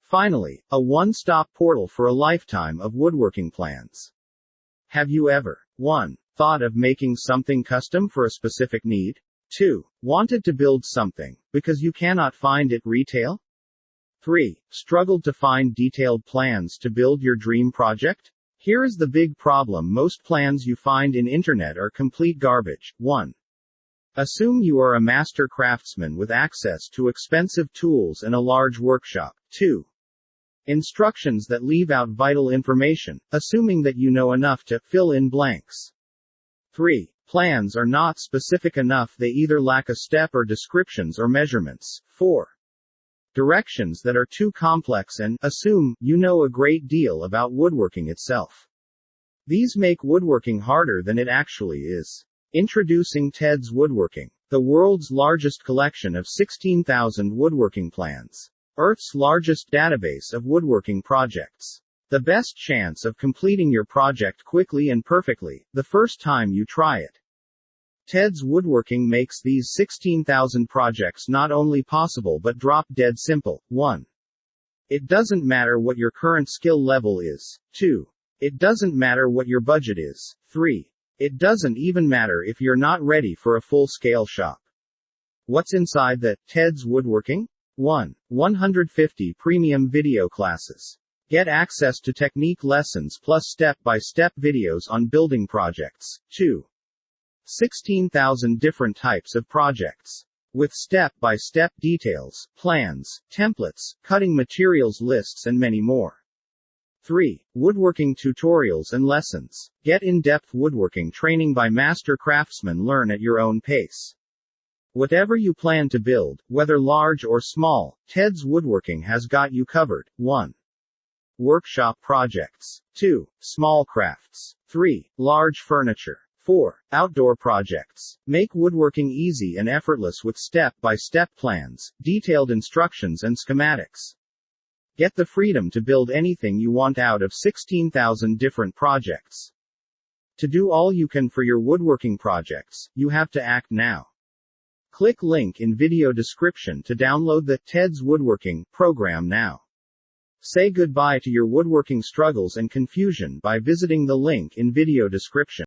Finally, a one-stop portal for a lifetime of woodworking plans. Have you ever 1. Thought of making something custom for a specific need? 2. Wanted to build something, because you cannot find it retail? 3. Struggled to find detailed plans to build your dream project? Here is the big problem: most plans you find in internet are complete garbage. 1. Assume you are a master craftsman with access to expensive tools and a large workshop. 2. Instructions that leave out vital information, assuming that you know enough to fill in blanks. 3. Plans are not specific enough, they either lack a step or descriptions or measurements. 4. Directions that are too complex and assume you know a great deal about woodworking itself. These make woodworking harder than it actually is. Introducing Ted's Woodworking, the world's largest collection of 16,000 woodworking plans. Earth's largest database of woodworking projects. The best chance of completing your project quickly and perfectly, the first time you try it. Ted's Woodworking makes these 16,000 projects not only possible but drop-dead simple. 1. It doesn't matter what your current skill level is. 2. It doesn't matter what your budget is. 3. It doesn't even matter if you're not ready for a full-scale shop. What's inside the Ted's Woodworking? 1. 150 premium video classes. Get access to technique lessons plus step-by-step videos on building projects. 2. 16,000 different types of projects. With step-by-step details, plans, templates, cutting materials lists and many more. 3. Woodworking tutorials and lessons. Get in-depth woodworking training by master craftsmen. Learn at your own pace. Whatever you plan to build, whether large or small, Ted's Woodworking has got you covered. 1. Workshop projects. 2. Small crafts. 3. Large furniture. 4. Outdoor projects. Make woodworking easy and effortless with step-by-step plans, detailed instructions and schematics. Get the freedom to build anything you want out of 16,000 different projects. To do all you can for your woodworking projects, you have to act now. Click link in video description to download the Ted's Woodworking program now. Say goodbye to your woodworking struggles and confusion by visiting the link in video description.